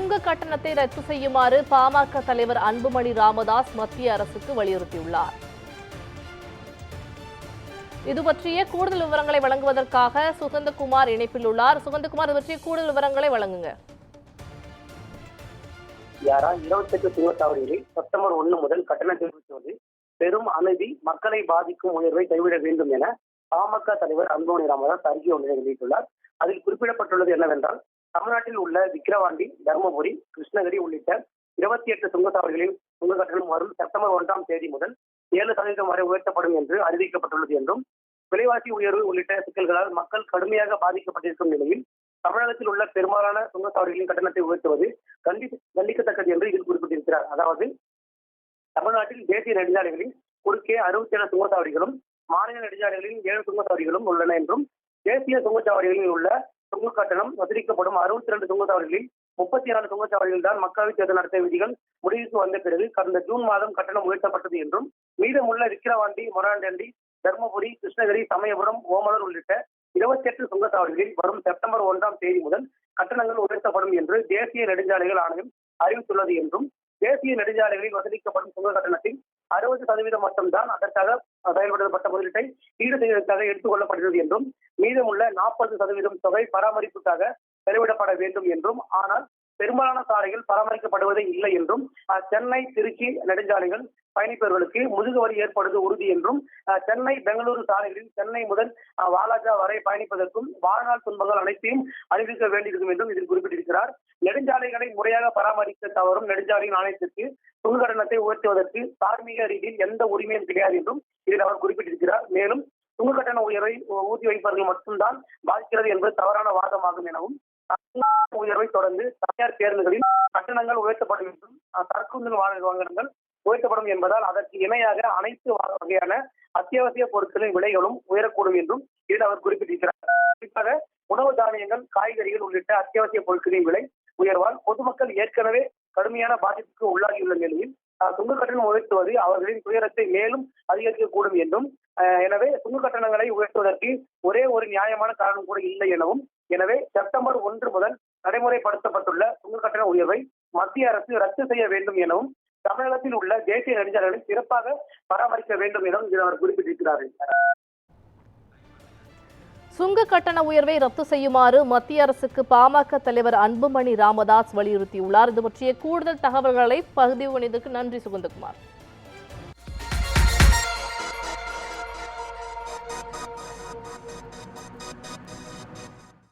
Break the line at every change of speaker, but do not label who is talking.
சுங்க கட்டணத்தை ரத்து செய்யுமாறு பாமக தலைவர் அன்புமணி ராமதாஸ் மத்திய அரசுக்கு வலியுறுத்தியுள்ளார். இது பற்றிய கூடுதல் விவரங்களை வழங்குவதற்காக சுகந்தகுமார் இணைப்பில் உள்ளார். சுகந்தகுமார், இது பற்றிய கூடுதல் விவரங்களை வழங்குங்க.
28 சுங்கச்சாவடிகளில் செப்டம்பர் 1 முதல் கட்டணத்தை உயர்த்துவது பெரும் அமைதி மக்களை பாதிக்கும் உயர்வை கைவிட வேண்டும் என பாமக தலைவர் அன்புமணி ராமதாஸ் அறிக்கை ஒன்றை வெளியிட்டுள்ளார். அதில் குறிப்பிடப்பட்டுள்ளது என்னவென்றால், தமிழ்நாட்டில் உள்ள விக்கிரவாண்டி, தர்மபுரி, கிருஷ்ணகிரி உள்ளிட்ட 28 சுங்கச்சாவடிகளில் சுங்க கட்டணம் வரும் செப்டம்பர் 1ஆம் தேதி முதல் 7% வரை உயர்த்தப்படும் என்று அறிவிக்கப்பட்டுள்ளது என்றும், விலைவாசி உயர்வு உள்ளிட்ட சிக்கல்களால் மக்கள் கடுமையாக பாதிக்கப்பட்டிருக்கும் நிலையில் தமிழகத்தில் உள்ள பெரும்பாலான சுங்கச்சாவடிகளின் கட்டணத்தை உயர்த்துவது கண்டிக்கத்தக்கது என்று இதில் குறிப்பிட்டிருக்கிறார். அதாவது, தமிழ்நாட்டில் தேசிய நெடுஞ்சாலைகளில் குறுக்கே 67 சுங்கச்சாவடிகளும், மாநில நெடுஞ்சாலைகளில் 7 சுங்கச்சாவடிகளும் உள்ளன என்றும், தேசிய சுங்கச்சாவடிகளில் உள்ள சுங்க கட்டணம் வசூலிக்கப்படும் 62 சுங்கச்சாவடிகளில் 34 சுங்கச்சாவடிகள் தான் மக்களவைத் தேர்தல் நடத்த விதிகள் முடிவுக்கு வந்த பிறகு கடந்த ஜூன் மாதம் கட்டணம் உயர்த்தப்பட்டது என்றும், மீதமுள்ள விக்கிரவாண்டி, மொராண்டண்டி, தர்மபுரி, கிருஷ்ணகிரி, சமயபுரம், ஓமலூர் உள்ளிட்ட 28 சுங்கச்சாவடிகளில் வரும் செப்டம்பர் 1ஆம் தேதி முதல் கட்டணங்கள் உயர்த்தப்படும் என்று தேசிய நெடுஞ்சாலைகள் ஆணையம் அறிவித்துள்ளது என்றும், தேசிய நெடுஞ்சாலைகளில் வசூலிக்கப்படும் சுங்க கட்டணத்தில் 60% மட்டும்தான் அதற்காக செயல்படுத்தப்பட்ட முதலீட்டை ஈடு செய்வதற்காக எடுத்துக் கொள்ளப்படுகிறது என்றும், மீதமுள்ள 40% தொகை பராமரிப்புக்காக செலவிடப்பட வேண்டும் என்றும், ஆனால் பெரும்பாலான சாலைகள் பராமரிக்கப்படுவதே இல்லை என்றும், சென்னை திருச்சி நெடுஞ்சாலைகள் பயணிப்பவர்களுக்கு முதுகு வலி ஏற்படுவது உறுதி என்றும், சென்னை பெங்களூரு சாலைகளில் சென்னை முதல் வாலாஜா வரை பயணிப்பதற்கும் வாழ்நாள் துன்பங்கள் அனைத்தையும் அனுபவிக்க வேண்டியிருக்கும் என்றும் இதில் குறிப்பிட்டிருக்கிறார். நெடுஞ்சாலைகளை முறையாக பராமரிக்க தவறும் நெடுஞ்சாலையின் ஆணையத்திற்கு சுங்க கட்டணத்தை உயர்த்துவதற்கு தார்மீக ரீதியில் எந்த உரிமையும் கிடையாது என்றும் இதில் அவர் குறிப்பிட்டிருக்கிறார். மேலும் சுங்க கட்டண உயர்வை ஊதி வைப்பவர்கள் மட்டும்தான் பாதிக்கிறது என்பது தவறான வாதமாகும் எனவும், உயர்வை தொடர்ந்து தனியார் பேருந்துகளில் கட்டணங்கள் உயர்த்தப்படும் என்றும், சரக்கு வாகனங்கள் உயர்த்தப்படும் என்பதால் அதற்கு இணையாக அனைத்து வகையான அத்தியாவசிய பொருட்களின் விலைகளும் உயரக்கூடும் என்றும் இதில் அவர் குறிப்பிட்டிருக்கிறார். குறிப்பாக உணவு தானியங்கள், காய்கறிகள் உள்ளிட்ட அத்தியாவசிய பொருட்களின் விலை உயர்வால் பொதுமக்கள் ஏற்கனவே கடுமையான பாதிப்புக்கு உள்ளாகியுள்ள நிலையில் சுங்க கட்டணம் உயர்த்துவது அவர்களின் துயரத்தை மேலும் அதிகரிக்கக்கூடும் என்றும், எனவே சுங்க கட்டணங்களை உயர்த்துவதற்கு ஒரே ஒரு நியாயமான காரணம் கூட இல்லை எனவும், எனவே செப்டம்பர் 1 முதல் நடைமுறைப்படுத்தப்பட்டுள்ள சுங்க கட்டண உயர்வை மத்திய அரசு ரத்து செய்ய வேண்டும் எனவும், தமிழகத்தில் உள்ள தேசிய நெடுஞ்சாலைகளை சிறப்பாக பராமரிக்க வேண்டும் எனவும் இதில் அவர் குறிப்பிட்டிருக்கிறார்கள்.
சுங்க கட்டண உயர்வை ரத்து செய்யுமாறு மத்திய அரசுக்கு பாமக தலைவர் அன்புமணி ராமதாஸ் வலியுறுத்தியுள்ளார். இது பற்றிய கூடுதல் தகவல்களை பதிவு பண்ணியதற்கு நன்றி சுகந்தகுமார்.